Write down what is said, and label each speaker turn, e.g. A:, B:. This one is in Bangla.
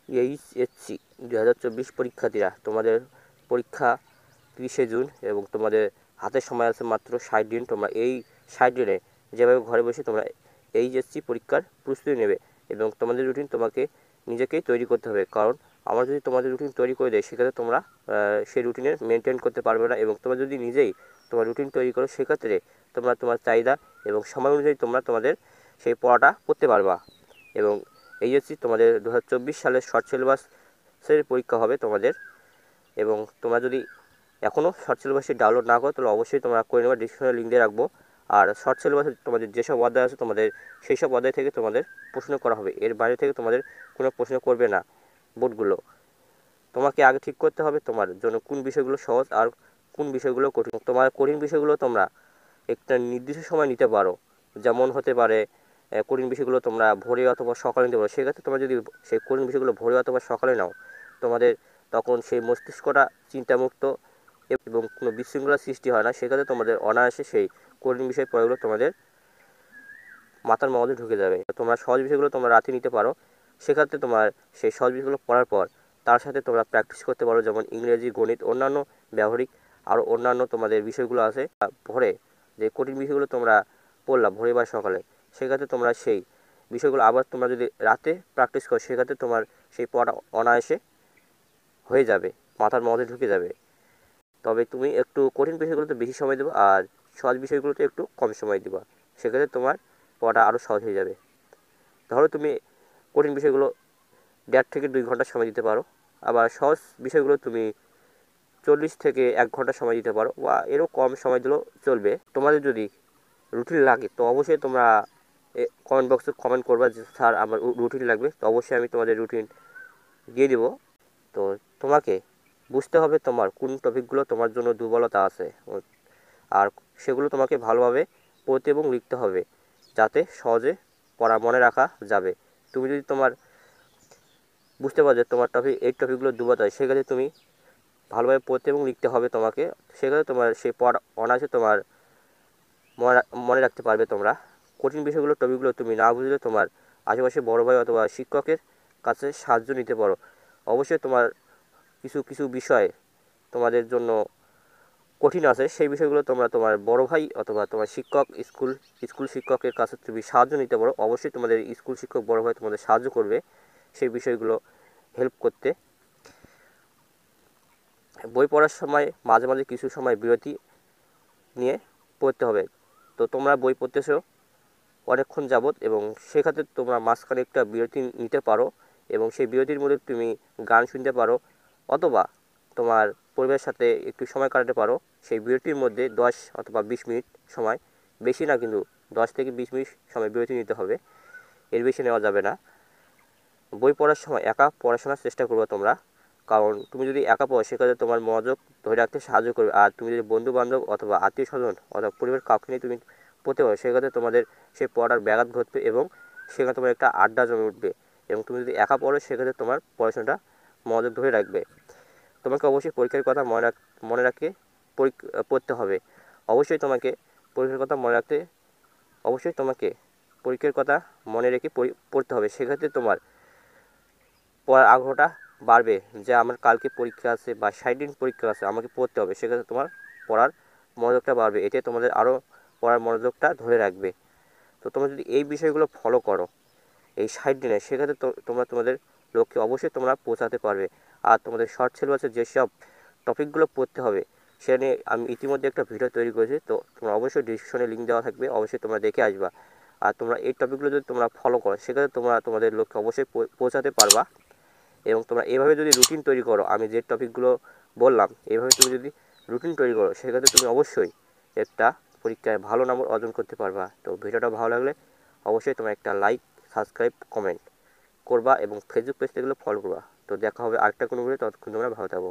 A: এইচএসসি 2024 পরীক্ষার্থীরা, তোমাদের পরীক্ষা 30শে জুন এবং তোমাদের হাতে সময় আছে মাত্র 60 দিন। তোমরা এই 60 দিনে যেভাবে ঘরে বসে তোমরা এইচএসসি পরীক্ষার প্রস্তুতি নেবে এবং তোমাদের রুটিন তোমাকে নিজেকেই তৈরি করতে হবে। কারণ আমরা যদি তোমাদের রুটিন তৈরি করে দেয়, সেক্ষেত্রে তোমরা সেই রুটিনের মেনটেন করতে পারবে না, এবং তোমরা যদি নিজেই তোমার রুটিন তৈরি করো, সেক্ষেত্রে তোমরা তোমার চাহিদা এবং সময় অনুযায়ী তোমরা তোমাদের সেই পড়াটা করতে পারবা। এবং এইচএসসি তোমাদের 2024 সালের শর্ট সিলেবাসের পরীক্ষা হবে তোমাদের। এবং তোমরা যদি এখনও শর্ট সিলেবাসটি ডাউনলোড না করো, তাহলে অবশ্যই তোমরা করে নেবে, ডিসক্রিপশনে লিঙ্ক দিয়ে রাখবো। আর শর্ট সিলেবাসে তোমাদের যেসব অধ্যায় আছে, তোমাদের সেই সব অধ্যায় থেকে তোমাদের প্রশ্ন করা হবে, এর বাইরে থেকে তোমাদের কোনো প্রশ্ন করবে না বোর্ডগুলো। তোমাকে আগে ঠিক করতে হবে তোমার জন্য কোন বিষয়গুলো সহজ আর কোন বিষয়গুলো কঠিন। তোমার কঠিন বিষয়গুলো তোমরা একটা নির্দিষ্ট সময় নিতে পারো, যেমন হতে পারে কঠিন বিষয়গুলো তোমরা ভোরে অথবা সকালে নিতে পারো। সেক্ষেত্রে তোমরা যদি সেই কঠিন বিষয়গুলো ভোরে অথবা সকালে নাও, তোমাদের তখন সেই মস্তিষ্কটা চিন্তামুক্ত এবং কোনো বিশৃঙ্খলা সৃষ্টি হয় না। সেক্ষেত্রে তোমাদের অনায়াসে সেই কঠিন বিষয় পড়াগুলো তোমাদের মাথার মধ্যে ঢুকে যাবে। তোমরা সহজ বিষয়গুলো তোমরা রাতে নিতে পারো। সেক্ষেত্রে তোমার সেই সহজ বিষয়গুলো পড়ার পর তার সাথে তোমরা প্র্যাকটিস করতে পারো, যেমন ইংরেজি, গণিত, অন্যান্য ব্যবহারিক আরও অন্যান্য তোমাদের বিষয়গুলো আছে। ভোরে যে কঠিন বিষয়গুলো তোমরা পড়লা ভোরে বা সকালে, সেক্ষেত্রে তোমরা সেই বিষয়গুলো আবার তোমরা যদি রাতে প্র্যাকটিস করো, সেক্ষেত্রে তোমার সেই পড়াটা অনায়াসে হয়ে যাবে, মাথার মধ্যে ঢুকে যাবে। তবে তুমি একটু কঠিন বিষয়গুলোতে বেশি সময় দেবো আর সহজ বিষয়গুলোতে একটু কম সময় দেবা, সেক্ষেত্রে তোমার পড়াটা আরও সহজ হয়ে যাবে। ধরো তুমি কঠিন বিষয়গুলো 1.5 থেকে 2 ঘন্টা সময় দিতে পারো, আবার সহজ বিষয়গুলো তুমি 40 থেকে 1 ঘন্টা সময় দিতে পারো, বা এরও কম সময় দিলেও চলবে। তোমাদের যদি রুটিন লাগে, তো অবশ্যই তোমরা কমেন্ট বক্সে কমেন্ট করবা যে স্যার আমার রুটিন লাগবে, তো অবশ্যই আমি তোমাদের রুটিন দিয়ে দেবো। তো তোমাকে বুঝতে হবে তোমার কোন টপিকগুলো তোমার জন্য দুর্বলতা আছে, আর সেগুলো তোমাকে ভালোভাবে পড়তে এবং লিখতে হবে, যাতে সহজে পড়া মনে রাখা যাবে। তুমি যদি তোমার বুঝতে পারো যে তোমার এই টপিকগুলো দুর্বলতা হয়, সেক্ষেত্রে তুমি ভালোভাবে পড়তে এবং লিখতে হবে তোমাকে। সেক্ষেত্রে তোমার সেই পড়া অনায়াসে তোমার মনে রাখতে পারবে তোমরা। কঠিন বিষয়গুলো টপিকগুলো তুমি না বুঝলে তোমার আশেপাশে বড় ভাই অথবা শিক্ষকের কাছে সাহায্য নিতে পারো। অবশ্যই তোমার কিছু কিছু বিষয় তোমাদের জন্য কঠিন আছে, সেই বিষয়গুলো তোমরা তোমার বড় ভাই অথবা তোমার শিক্ষক, স্কুল শিক্ষকের কাছে তুমি সাহায্য নিতে পারো। অবশ্যই তোমাদের স্কুল শিক্ষক বড় ভাই তোমাদের সাহায্য করবে সেই বিষয়গুলো হেল্প করতে। বই পড়ার সময় মাঝে মাঝে কিছু সময় বিরতি নিয়ে পড়তে হবে। তো তোমরা বই পড়তেছো অনেকক্ষণ যাবত, এবং সেক্ষেত্রে তোমরা মাঝখানে একটা বিরতি নিতে পারো, এবং সেই বিরতির মধ্যে তুমি গান শুনতে পারো অথবা তোমার পরিবারের সাথে একটু সময় কাটাতে পারো। সেই বিরতির মধ্যে 10 অথবা 20 মিনিট সময়, বেশি না কিন্তু 10 থেকে 20 মিনিট সময় বিরতি নিতে হবে, এর বেশি নেওয়া যাবে না। বই পড়ার সময় একা পড়াশোনার চেষ্টা করবে তোমরা, কারণ তুমি যদি একা পড়ো, সেক্ষেত্রে তোমার মনোযোগ ধরে রাখতে সাহায্য করবে। আর তুমি যদি বন্ধু বান্ধব অথবা আত্মীয় স্বজন অথবা পরিবারের কাউকে নিয়ে তুমি পড়তে পারো, সেক্ষেত্রে তোমাদের সেই পড়ার ব্যাঘাত ঘটবে এবং সেখানে তোমার একটা আড্ডা জমে উঠবে। এবং তুমি যদি একা পড়ো, সেক্ষেত্রে তোমার পড়াশোনাটা মনোযোগ ধরে রাখবে। তোমাকে অবশ্যই পরীক্ষার কথা মনে রাখে পড়তে হবে। অবশ্যই তোমাকে পরীক্ষার কথা মনে রাখতে অবশ্যই তোমাকে পরীক্ষার কথা মনে রেখে পড়তে হবে। সেক্ষেত্রে তোমার পড়ার আগ্রহটা বাড়বে, যে আমার কালকে পরীক্ষা আছে বা 60 দিন পরীক্ষা আছে, আমাকে পড়তে হবে। সেক্ষেত্রে তোমার পড়ার মনোযোগটা বাড়বে, এতে তোমাদের আরও পড়ার মনোযোগটা ধরে রাখবে। তো তোমরা যদি এই বিষয়গুলো ফলো করো এই 60 দিনে, সেক্ষেত্রে তোমরা তোমাদের লক্ষ্যে অবশ্যই তোমরা পৌঁছাতে পারবে। আর তোমাদের শর্ট সিলেবাসে যেসব টপিকগুলো পড়তে হবে, সেটা নিয়ে আমি ইতিমধ্যে একটা ভিডিও তৈরি করেছি, তো তোমরা অবশ্যই ডিসক্রিপশনে লিঙ্ক দেওয়া থাকবে, অবশ্যই তোমরা দেখে আসবা। আর তোমরা এই টপিকগুলো যদি তোমরা ফলো করো, সেক্ষেত্রে তোমরা তোমাদের লক্ষ্যে অবশ্যই পৌঁছাতে পারবা। এবং তোমরা এভাবে যদি রুটিন তৈরি করো, আমি যে টপিকগুলো বললাম, এইভাবে তুমি যদি রুটিন তৈরি করো, সেক্ষেত্রে তুমি অবশ্যই একটা পরীক্ষায় ভালো নম্বর অর্জন করতে পারবা। তো ভিডিওটা ভালো লাগলে অবশ্যই তোমরা একটা লাইক, সাবস্ক্রাইব, কমেন্ট করবা এবং ফেসবুক পেজ থেকে ফলো করবা। তো দেখা হবে আরেকটা কোনো ভিডিও, ততক্ষণ তোমরা ভালো থাকো।